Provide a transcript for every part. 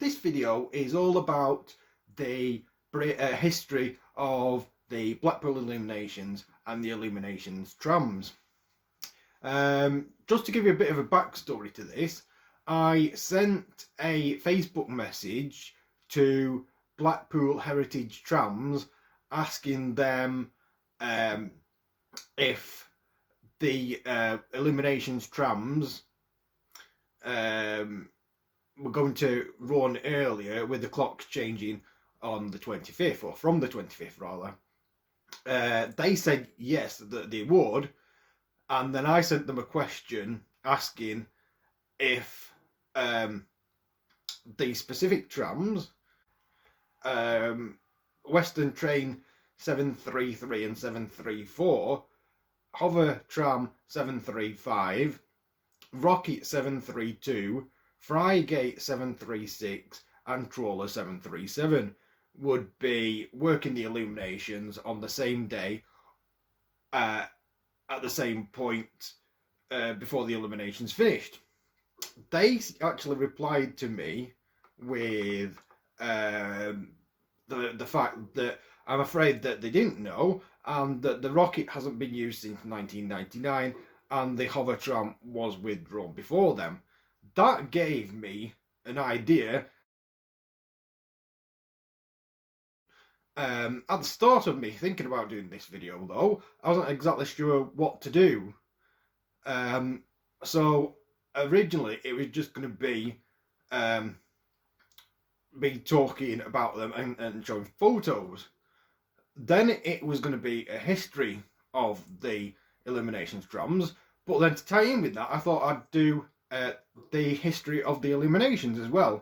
This video is all about the history of the Blackpool Illuminations and the Illuminations Trams. Just to give you a bit of a backstory to this, I sent a Facebook message to Blackpool Heritage Trams asking them if the Illuminations Trams we're going to run earlier with the clocks changing on the 25th, or from the 25th rather. They said yes, that they would, and then I sent them a question asking if the specific trams, Western Train 733 and 734, Hover Tram 735, Rocket 732, Frygate 736 and Trawler 737 would be working the illuminations on the same day at the same point before the illuminations finished. They actually replied to me with the fact that I'm afraid that they didn't know, and that the rocket hasn't been used since 1999 and the hover tram was withdrawn before them. That gave me an idea. At the start of me thinking about doing this video though, I wasn't exactly sure what to do. So originally it was just going to be me talking about them and showing photos. Then it was going to be a history of the Illuminations Trams, but then to tie in with that I thought I'd do the history of the illuminations as well.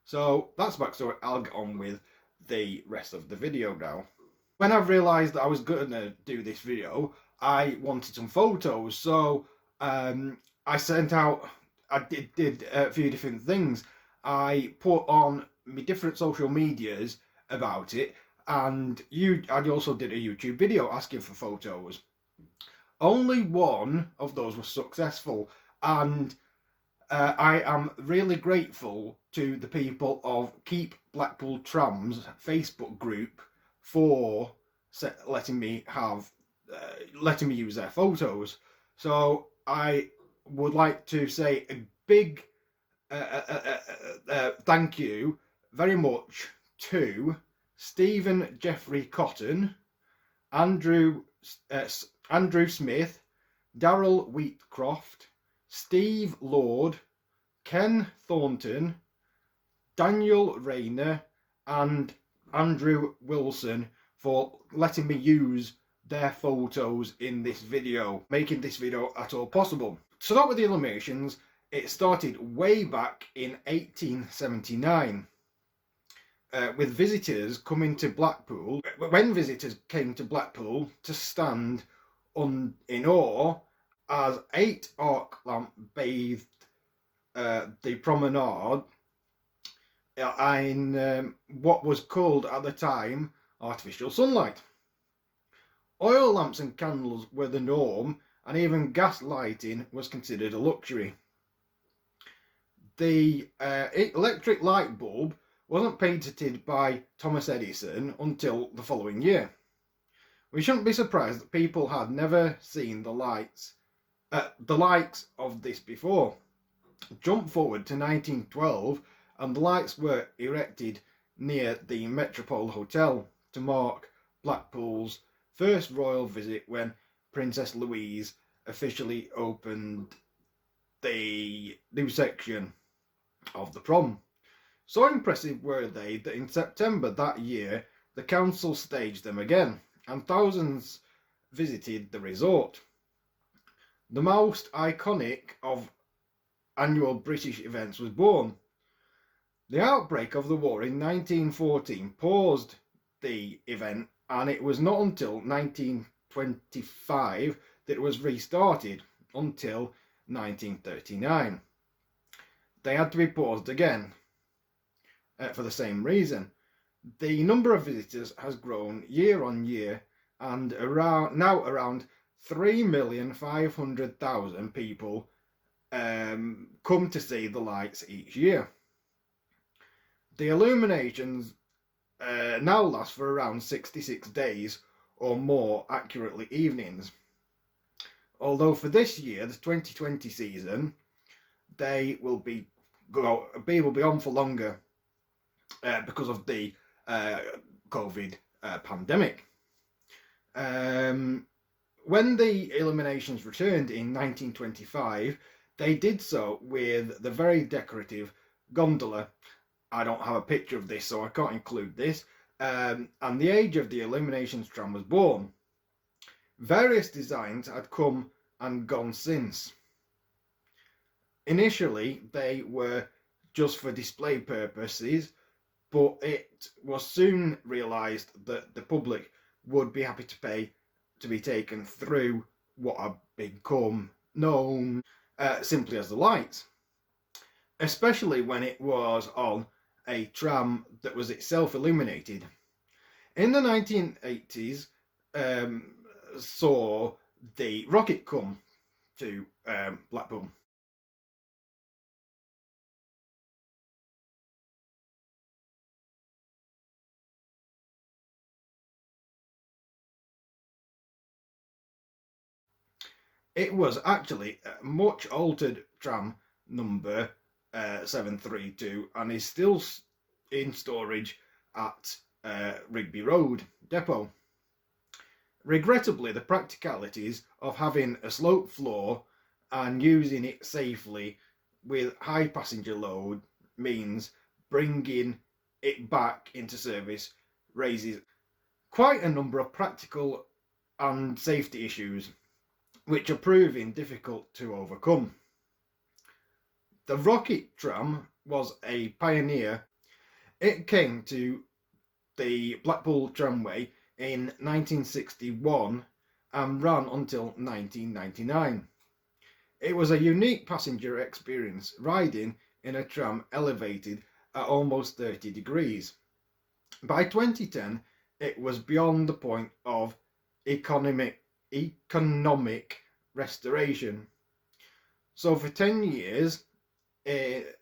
So that's the backstory. I'll get on with the rest of the video now. When I realised that I was going to do this video, I wanted some photos, so I sent out, I did a few different things. I put on my different social medias about it, and I also did a YouTube video asking for photos. Only one of those was successful, and I am really grateful to the people of Keep Blackpool Trams Facebook group for letting me use their photos. So I would like to say a big thank you very much to Stephen Jeffrey Cotton, Andrew Smith, Daryl Wheatcroft, Steve Lord, Ken Thornton, Daniel Rayner and Andrew Wilson for letting me use their photos in this video, making this video at all possible. To start with the illuminations, it started way back in 1879 with visitors coming to Blackpool. When visitors came to Blackpool to stand in awe as 8 arc lamp bathed the promenade in what was called at the time artificial sunlight. Oil lamps and candles were the norm, and even gas lighting was considered a luxury. The electric light bulb wasn't patented by Thomas Edison until the following year. We shouldn't be surprised that people had never seen the likes of this before. Jump forward to 1912 and the lights were erected near the Metropole Hotel to mark Blackpool's first royal visit, when Princess Louise officially opened the new section of the prom. So impressive were they that in September that year the council staged them again, and thousands visited the resort. The most iconic of annual British events was born. The outbreak of the war in 1914 paused the event, and it was not until 1925 that it was restarted, until 1939. They had to be paused again for the same reason. The number of visitors has grown year on year, and now around 3,500,000 people come to see the lights each year. The illuminations now last for around 66 days, or more accurately evenings. Although for this year, the 2020 season, they will be on for longer because of the COVID pandemic. When the Illuminations returned in 1925, they did so with the very decorative gondola. I don't have a picture of this, so I can't include this. And the age of the Illuminations tram was born. Various designs had come and gone since. Initially, they were just for display purposes, but it was soon realised that the public would be happy to pay to be taken through what have become known simply as the lights, especially when it was on a tram that was itself illuminated. In the 1980s, saw the rocket come to Blackpool. It was actually a much altered tram number 732 and is still in storage at Rigby Road depot. Regrettably, the practicalities of having a sloped floor and using it safely with high passenger load means bringing it back into service raises quite a number of practical and safety issues, which are proving difficult to overcome. The rocket tram was a pioneer. It came to the Blackpool tramway in 1961 and ran until 1999. It was a unique passenger experience, riding in a tram elevated at almost 30 degrees. By 2010, it was beyond the point of economic restoration. So for 10 years, it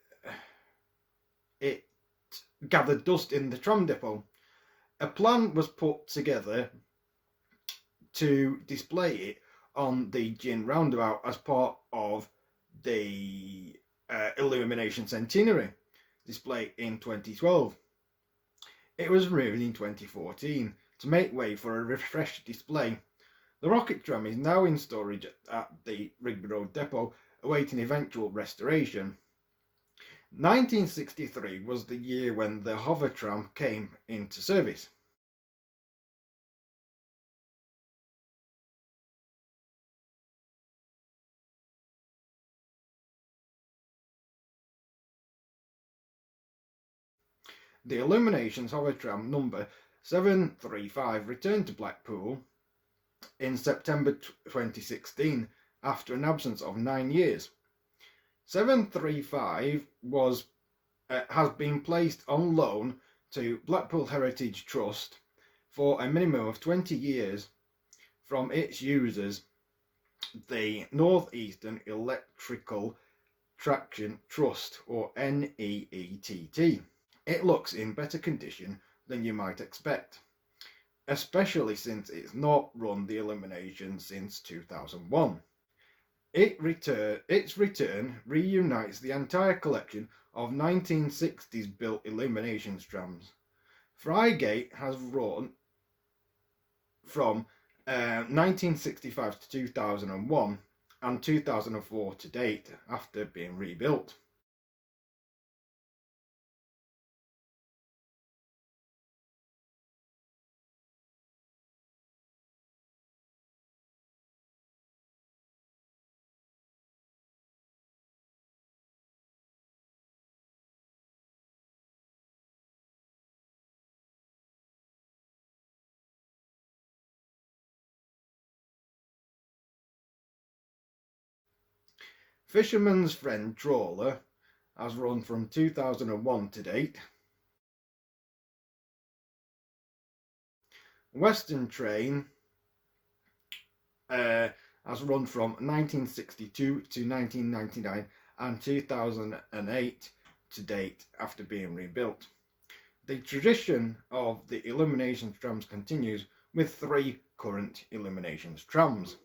gathered dust in the tram depot. A plan was put together to display it on the Gin roundabout as part of the Illumination Centenary display in 2012. It was removed in 2014 to make way for a refreshed display. The rocket tram is now in storage at the Rigby Road depot, awaiting eventual restoration. 1963 was the year when the hover tram came into service. The Illuminations hover tram number 735 returned to Blackpool in September 2016 after an absence of 9 years. 735 has been placed on loan to Blackpool Heritage Trust for a minimum of 20 years from its users, the North Eastern Electrical Traction Trust, or NEETT. It looks in better condition than you might expect, especially since it's not run the Illumination since 2001. Its return reunites the entire collection of 1960s built Illuminations trams. Frygate has run from 1965 to 2001 and 2004 to date after being rebuilt. Fisherman's Friend Trawler has run from 2001 to date. Western Train has run from 1962 to 1999 and 2008 to date after being rebuilt. the tradition of the Illuminations trams continues with 3 current Illuminations trams.